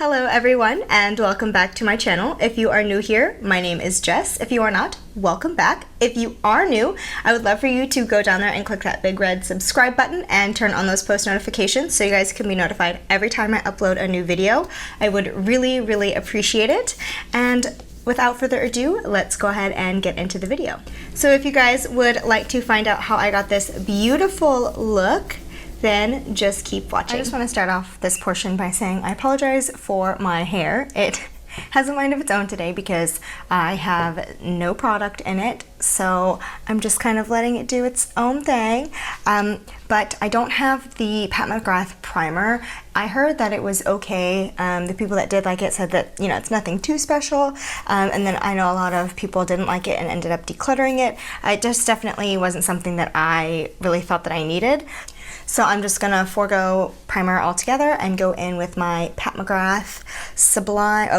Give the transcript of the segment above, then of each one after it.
Hello everyone and welcome back to my channel. If you are new here, my name is Jess. If you are not, welcome back. If you are new, I would love for you to go down there and click that big red subscribe button and turn on those post notifications so you guys can be notified every time I upload a new video. I would really appreciate it. And without further ado, let's go ahead and get into the video. So if you guys would like to find out how I got this beautiful look, then just keep watching. I just want to start off this portion by saying I apologize for my hair. It has a mind of its own today because I have no product in it, so I'm just kind of letting it do its own thing. But I don't have the PAT McGRATH Primer. I heard that it was okay. The people that did like it said that, you know, it's nothing too special. And then I know a lot of people didn't like it and ended up decluttering it. It just definitely wasn't something that I really felt that I needed. So I'm just gonna forego primer altogether and go in with my PAT McGRATH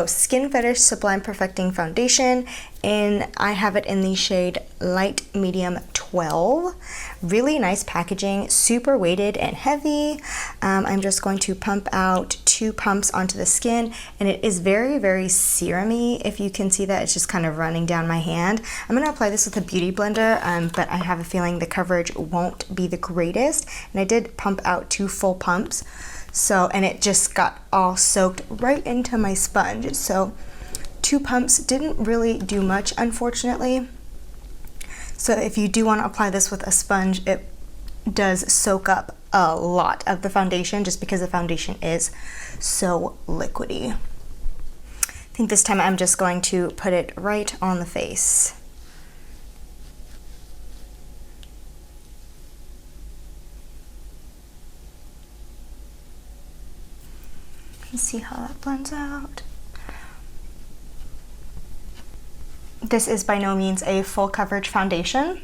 Skin Fetish Sublime Perfecting Foundation. And I have it in the shade Light Medium 12. Really nice packaging, super weighted and heavy. I'm just going to pump out 2 pumps onto the skin, and it is very serum-y. If you can see that, it's just kind of running down my hand. I'm gonna apply this with a beauty blender, but I have a feeling the coverage won't be the greatest. And I did pump out 2 full pumps, and it just got all soaked right into my sponge. So 2 pumps didn't really do much, unfortunately. So if you do want to apply this with a sponge, it does soak up a lot of the foundation just because the foundation is so liquidy. I think this time I'm just going to put it right on the face. Let's see how that blends out. This is by no means a full coverage foundation.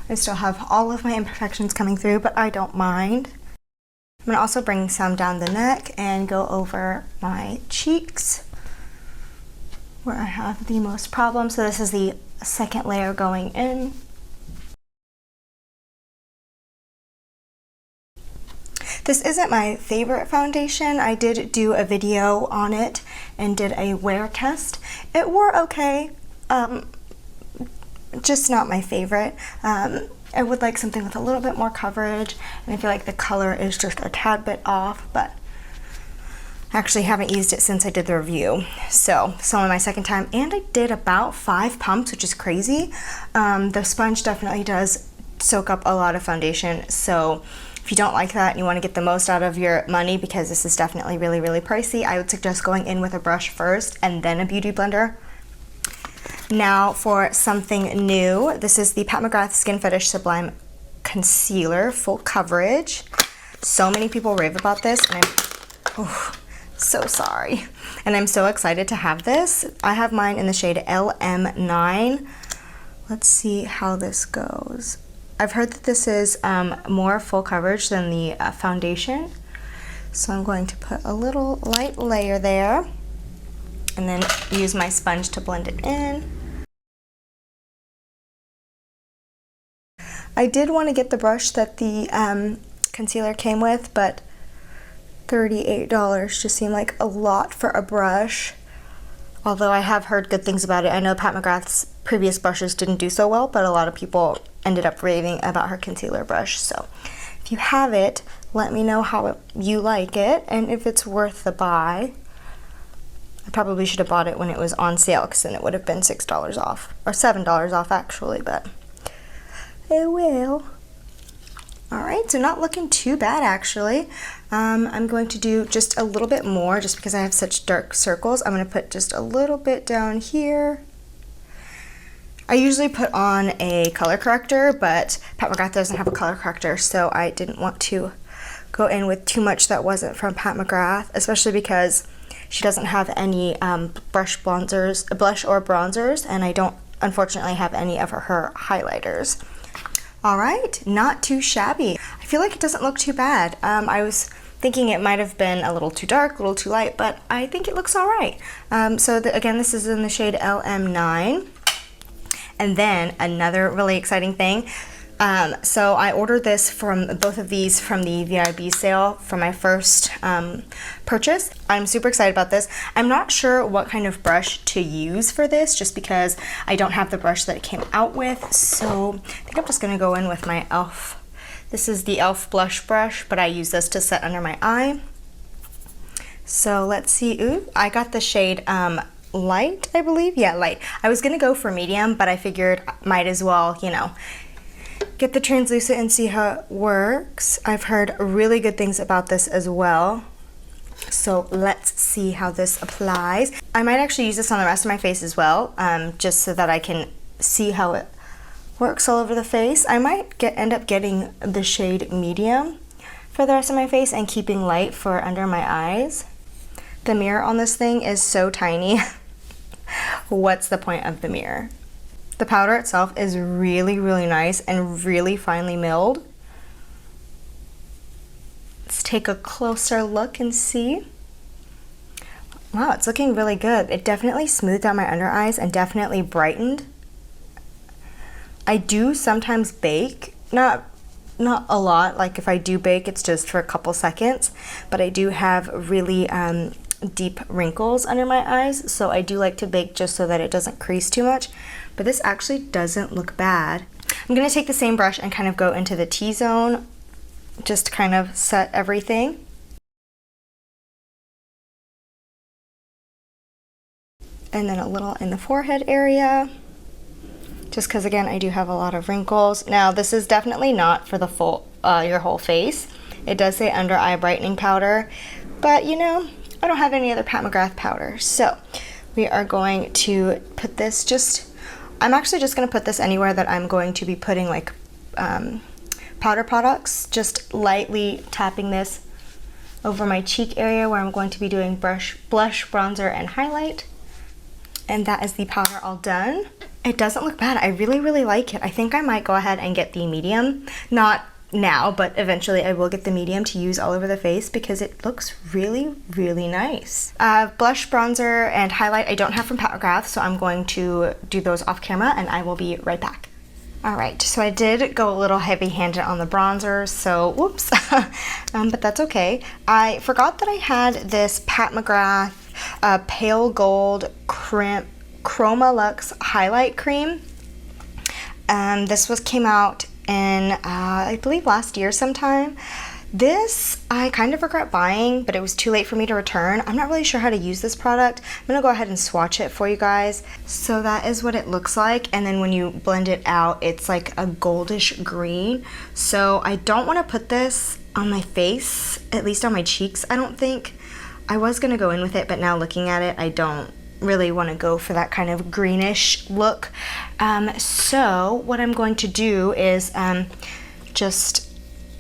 I still have all of my imperfections coming through, but I don't mind. I'm gonna also bring some down the neck and go over my cheeks where I have the most problem. So this is the second layer going in. This isn't my favorite foundation. I did do a video on it and did a wear test. It wore okay. Just not my favorite. I would like something with a little bit more coverage, and I feel like the color is just a tad bit off, but I actually haven't used it since I did the review. So it's only my second time, and I did about 5 pumps, which is crazy. The sponge definitely does soak up a lot of foundation, so if you don't like that and you want to get the most out of your money, because this is definitely really pricey, I would suggest going in with a brush first and then a beauty blender. Now for something new, this is the PAT McGRATH Skin Fetish Sublime Concealer, full coverage. So many people rave about this, and I'm so sorry. And I'm so excited to have this. I have mine in the shade LM9. Let's see how this goes. I've heard that this is more full coverage than the foundation. So I'm going to put a little light layer there and then use my sponge to blend it in. I did want to get the brush that the concealer came with, but $38 just seemed like a lot for a brush. Although I have heard good things about it. I know PAT McGrath's previous brushes didn't do so well, but a lot of people ended up raving about her concealer brush. So if you have it, let me know how you like it and if it's worth the buy. I probably should have bought it when it was on sale, because then it would have been $6 off, or $7 off actually, but it will. Alright, so not looking too bad actually. I'm going to do just a little bit more just because I have such dark circles. I'm going to put just a little bit down here. I usually put on a color corrector, but PAT McGRATH doesn't have a color corrector, so I didn't want to go in with too much that wasn't from PAT McGRATH, especially because she doesn't have any blush or bronzers, and I don't unfortunately have any of her highlighters. Alright, not too shabby. I feel like it doesn't look too bad. I was thinking it might have been a little too dark, a little too light, but I think it looks alright. Again, this is in the shade LM9. And then another really exciting thing, So I ordered this from both of these from the VIB sale for my first purchase. I'm super excited about this. I'm not sure what kind of brush to use for this just because I don't have the brush that it came out with. So I think I'm just gonna go in with my e.l.f. This is the e.l.f. blush brush, but I use this to set under my eye. So let's see. Ooh, I got the shade light, I believe. Yeah, light. I was gonna go for medium, but I figured might as well, you know, get the translucent and see how it works. I've heard really good things about this as well. So let's see how this applies. I might actually use this on the rest of my face as well, just so that I can see how it works all over the face. I might end up getting the shade medium for the rest of my face and keeping light for under my eyes. The mirror on this thing is so tiny. What's the point of the mirror? The powder itself is really, really nice and really finely milled. Let's take a closer look and see. Wow, it's looking really good. It definitely smoothed out my under eyes and definitely brightened. I do sometimes bake, not a lot. Like if I do bake, it's just for a couple seconds, but I do have really deep wrinkles under my eyes, so I do like to bake just so that it doesn't crease too much. But this actually doesn't look bad. I'm gonna take the same brush and kind of go into the T-zone, just to kind of set everything. And then a little in the forehead area, just because again, I do have a lot of wrinkles. Now this is definitely not for the full, your whole face. It does say under eye brightening powder, but you know, I don't have any other Pat McGrath powder. So we are going to put this I'm actually just going to put this anywhere that I'm going to be putting like powder products, just lightly tapping this over my cheek area where I'm going to be doing blush, bronzer, and highlight. And that is the powder all done. It doesn't look bad. I really, really like it. I think I might go ahead and get the medium. Not now, but eventually I will get the medium to use all over the face because it looks really, really nice. Blush, bronzer, and highlight I don't have from Pat McGrath, so I'm going to do those off camera and I will be right back. Alright, so I did go a little heavy-handed on the bronzer, so whoops, but that's okay. I forgot that I had this Pat McGrath Pale Gold Crimp Chroma Luxe Highlight Cream. This came out in, I believe last year sometime. This I kind of regret buying, but it was too late for me to return. I'm not really sure how to use this product. I'm gonna go ahead and swatch it for you guys. So that is what it looks like, and then when you blend it out, it's like a goldish green. So I don't wanna put this on my face, at least on my cheeks, I don't think. I was gonna go in with it, but now looking at it, I don't really want to go for that kind of greenish look. So what I'm going to do is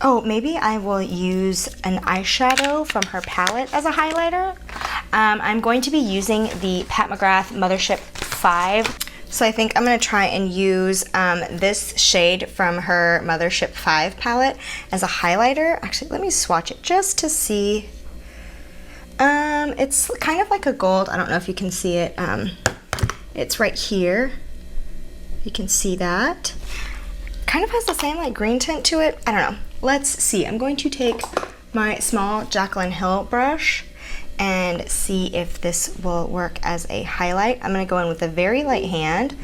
maybe I will use an eyeshadow from her palette as a highlighter. I'm going to be using the Pat McGrath Mothership 5. So I think I'm going to try and use this shade from her Mothership 5 palette as a highlighter. Actually, let me swatch it just to see. It's kind of like a gold. I don't know if you can see it. It's right here. You can see that. Kind of has the same like green tint to it. I don't know. Let's see. I'm going to take my small Jaclyn Hill brush and see if this will work as a highlight. I'm going to go in with a very light hand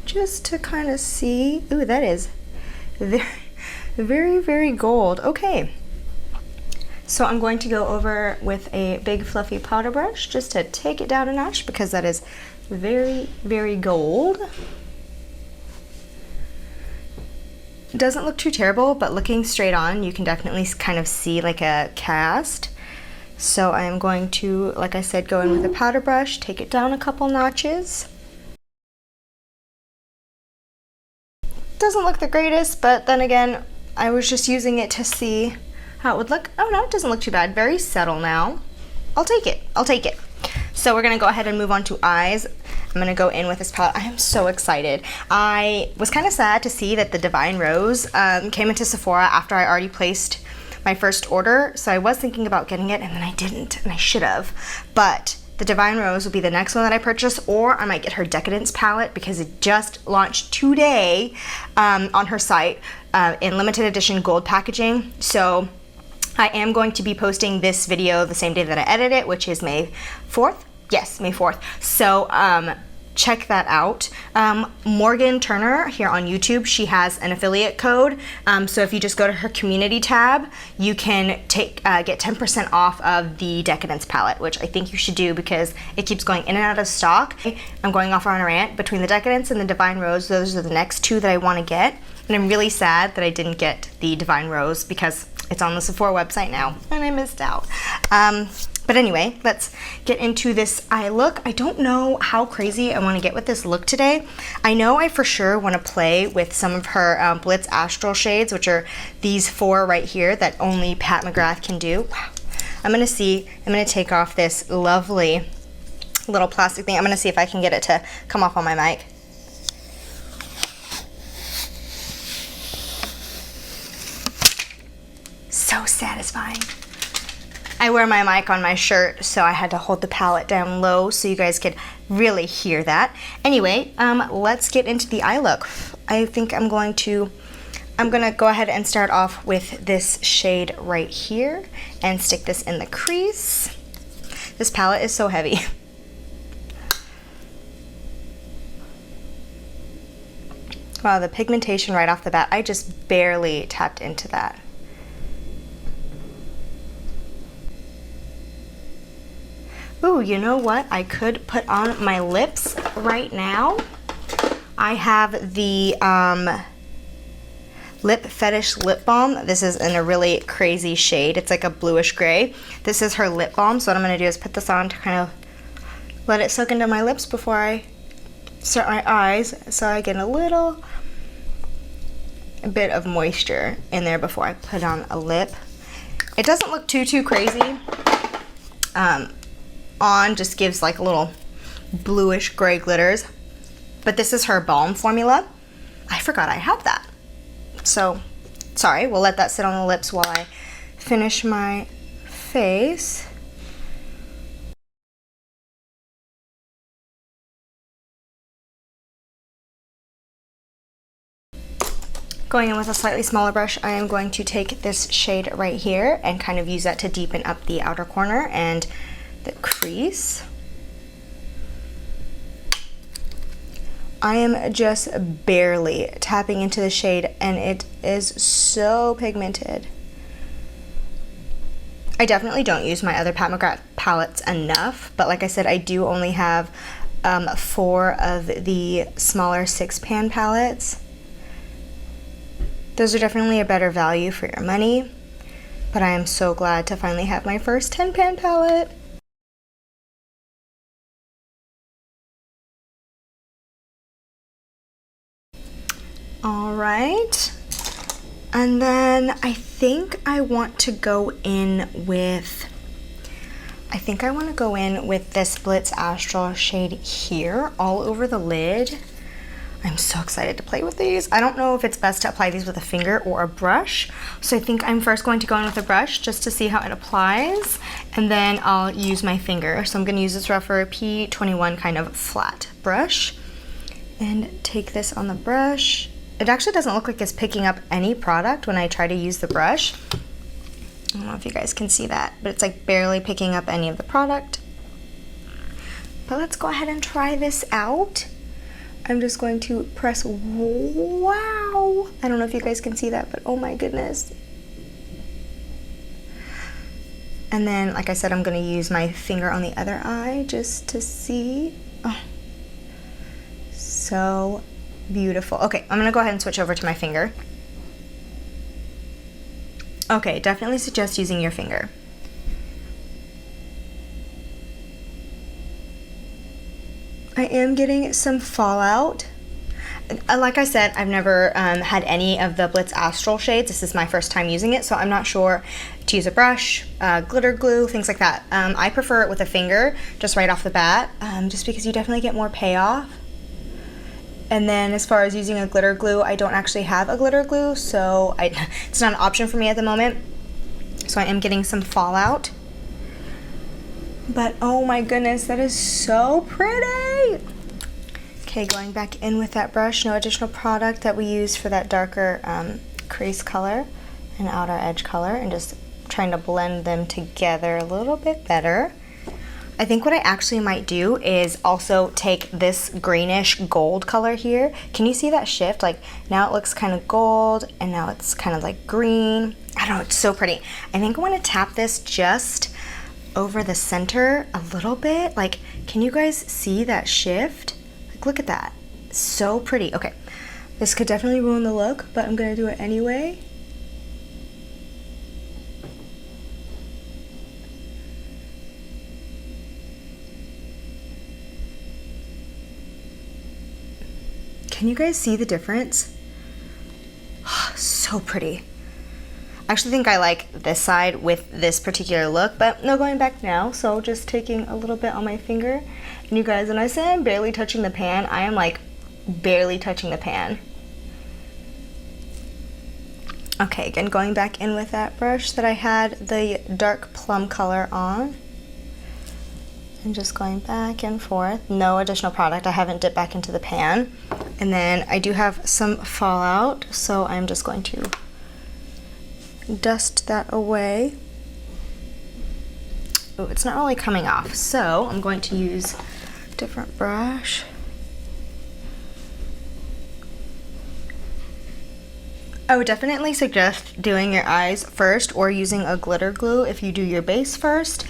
just to kind of see. Ooh, that is very, very, very gold. Okay. So I'm going to go over with a big fluffy powder brush just to take it down a notch because that is very, very gold. It doesn't look too terrible, but looking straight on, you can definitely kind of see like a cast. So I am going to, like I said, go in with a powder brush, take it down a couple notches. Doesn't look the greatest, but then again, I was just using it to see how it would look. Oh no, it doesn't look too bad. Very subtle now. I'll take it. I'll take it. So we're gonna go ahead and move on to eyes. I'm gonna go in with this palette. I am so excited. I was kind of sad to see that the Divine Rose came into Sephora after I already placed my first order. So I was thinking about getting it and then I didn't, and I should have. But the Divine Rose will be the next one that I purchase, or I might get her Decadence palette because it just launched today on her site. in limited edition gold packaging. So I am going to be posting this video the same day that I edit it, which is May 4th. Yes, May 4th. So check that out. Morgan Turner here on YouTube, she has an affiliate code. So if you just go to her community tab, you can get 10% off of the Decadence palette, which I think you should do because it keeps going in and out of stock. I'm going off on a rant. Between the Decadence and the Divine Rose, those are the next two that I want to get. And I'm really sad that I didn't get the Divine Rose because it's on the Sephora website now and I missed out. But anyway, let's get into this eye look. I don't know how crazy I want to get with this look today. I know I for sure want to play with some of her Blitz Astral shades, which are these 4 right here that only Pat McGrath can do. Wow. I'm going to take off this lovely little plastic thing. I'm going to see if I can get it to come off on my mic. So satisfying. I wear my mic on my shirt, so I had to hold the palette down low so you guys could really hear that. Anyway, let's get into the eye look. I think I'm gonna go ahead and start off with this shade right here and stick this in the crease. This palette is so heavy. Wow, the pigmentation right off the bat, I just barely tapped into that. Ooh, you know what? I could put on my lips right now. I have the Lip Fetish Lip Balm. This is in a really crazy shade. It's like a bluish gray. This is her lip balm. So what I'm going to do is put this on to kind of let it soak into my lips before I start my eyes. So I get a bit of moisture in there before I put on a lip. It doesn't look too crazy. On just gives like a little bluish gray glitters, but this is her balm formula. I forgot I have that, so sorry. We'll let that sit on the lips while I finish my face. Going in with a slightly smaller brush, I am going to take this shade right here and kind of use that to deepen up the outer corner and the crease. I am just barely tapping into the shade and it is so pigmented. I definitely don't use my other Pat McGrath palettes enough, but like I said, I do only have 4 of the smaller 6-pan palettes. Those are definitely a better value for your money, but I am so glad to finally have my first 10-pan palette. All right, and then I think I want to go in with this Blitz Astral shade here all over the lid. I'm so excited to play with these. I don't know if it's best to apply these with a finger or a brush, so I think I'm first going to go in with a brush just to see how it applies, and then I'll use my finger. So I'm going to use this rougher P21 kind of flat brush and take this on the brush. It actually doesn't look like it's picking up any product when I try to use the brush. I don't know if you guys can see that, but it's like barely picking up any of the product. But let's go ahead and try this out. I'm just going to press, wow. I don't know if you guys can see that, but oh my goodness. And then, like I said, I'm gonna use my finger on the other eye just to see. Oh, so beautiful. Okay, I'm gonna go ahead and switch over to my finger. Okay, definitely suggest using your finger. I am getting some fallout. Like I said, I've never had any of the Blitz Astral shades. This is my first time using it, so I'm not sure to use a brush, glitter glue, things like that. I prefer it with a finger, just right off the bat, just because you definitely get more payoff. And then as far as using a glitter glue, I don't actually have a glitter glue, so it's not an option for me at the moment. So I am getting some fallout. But oh my goodness, that is so pretty. Okay, going back in with that brush, no additional product that we used for that darker of crease color and outer edge color, and just trying to blend them together a little bit better. I think what I actually might do is also take this greenish gold color here. Can you see that shift? Like now it looks kind of gold and now it's kind of like green. I don't know, it's so pretty. I think I want to tap this just over the center a little bit. Like, can you guys see that shift? Like, look at that. It's so pretty. Okay, this could definitely ruin the look, but I'm gonna do it anyway. Can you guys see the difference? So pretty. I actually think I like this side with this particular look, but no going back now. So just taking a little bit on my finger. And you guys, when I say I'm barely touching the pan, I am like barely touching the pan. Okay, again, going back in with that brush that I had the dark plum color on. And just going back and forth. No additional product. I haven't dipped back into the pan. And then I do have some fallout, so I'm just going to dust that away. Oh, it's not really coming off, so I'm going to use a different brush. I would definitely suggest doing your eyes first or using a glitter glue if you do your base first,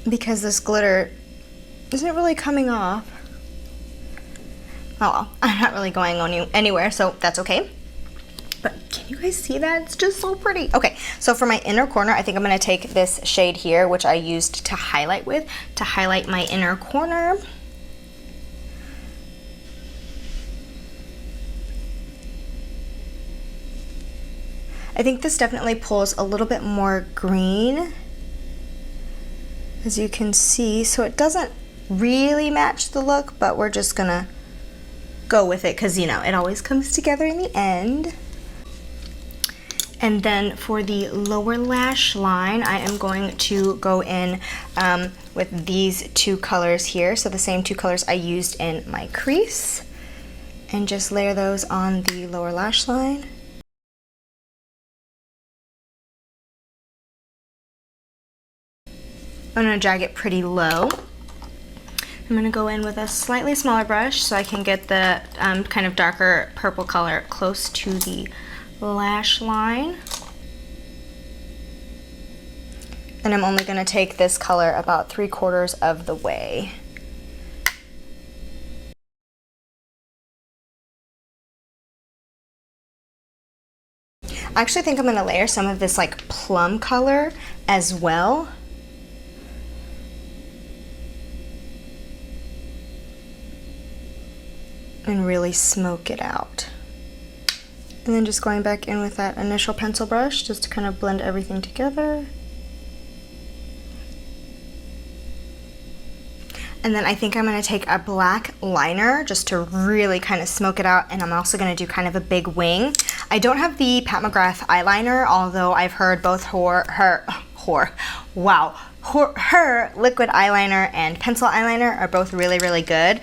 because this glitter isn't really coming off. Oh well, I'm not really going on you anywhere, so that's okay. But can you guys see that? It's just so pretty. Okay, so for my inner corner, I think I'm gonna take this shade here, which I used to highlight with, to highlight my inner corner. I think this definitely pulls a little bit more green, as you can see, so it doesn't really match the look, but we're just gonna go with it because, you know, it always comes together in the end. And then for the lower lash line, I am going to go in with these two colors here, so the same two colors I used in my crease, and just layer those on the lower lash line. I'm gonna drag it pretty low. I'm gonna go in with a slightly smaller brush so I can get the kind of darker purple color close to the lash line. And I'm only gonna take this color about 3/4 of the way. I actually think I'm gonna layer some of this like plum color as well. And really smoke it out. And then just going back in with that initial pencil brush just to kind of blend everything together. And then I think I'm gonna take a black liner just to really kind of smoke it out, and I'm also gonna do kind of a big wing. I don't have the Pat McGrath eyeliner, although I've heard both her liquid eyeliner and pencil eyeliner are both really, really good.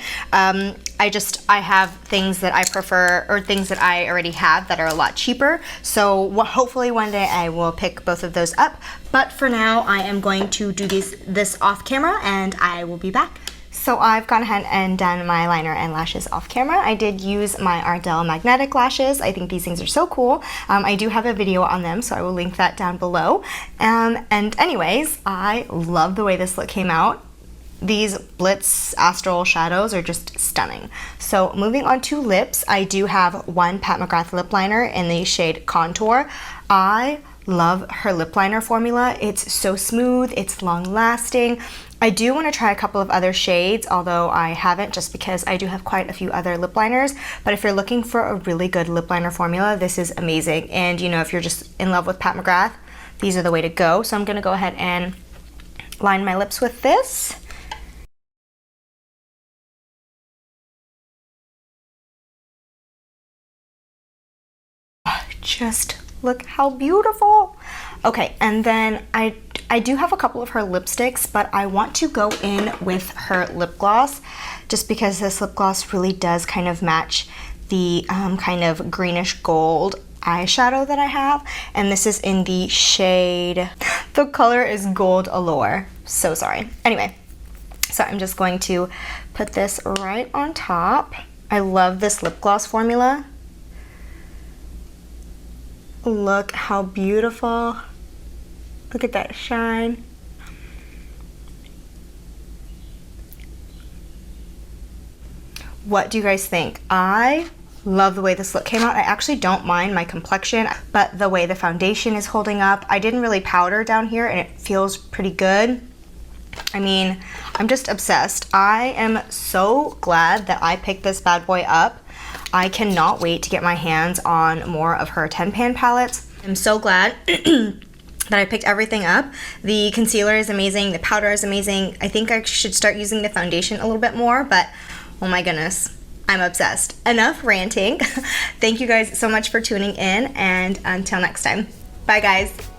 I have things that I prefer, or things that I already have that are a lot cheaper. So hopefully one day I will pick both of those up. But for now, I am going to do this off camera, and I will be back. So I've gone ahead and done my liner and lashes off camera. I did use my Ardell magnetic lashes. I think these things are so cool. I do have a video on them, so I will link that down below. And anyways, I love the way this look came out. These Blitz Astral shadows are just stunning. So moving on to lips, I do have one Pat McGrath lip liner in the shade Contour. I love her lip liner formula. It's so smooth, it's long lasting. I do want to try a couple of other shades, although I haven't, just because I do have quite a few other lip liners. But if you're looking for a really good lip liner formula, this is amazing. And you know, if you're just in love with Pat McGrath, these are the way to go. So I'm gonna go ahead and line my lips with this. Just look how beautiful. Okay, and then I do have a couple of her lipsticks, but I want to go in with her lip gloss, just because this lip gloss really does kind of match the kind of greenish gold eyeshadow that I have, and this is in the shade, the color is Gold Allure. So sorry. Anyway, so I'm just going to put this right on top. I love this lip gloss formula. Look how beautiful. Look at that shine. What do you guys think? I love the way this look came out. I actually don't mind my complexion, but the way the foundation is holding up, I didn't really powder down here and it feels pretty good. I mean, I'm just obsessed. I am so glad that I picked this bad boy up. I cannot wait to get my hands on more of her 10-pan palettes. I'm so glad that I picked everything up. The concealer is amazing, the powder is amazing. I think I should start using the foundation a little bit more, but oh my goodness, I'm obsessed. Enough ranting. Thank you guys so much for tuning in, and until next time. Bye guys.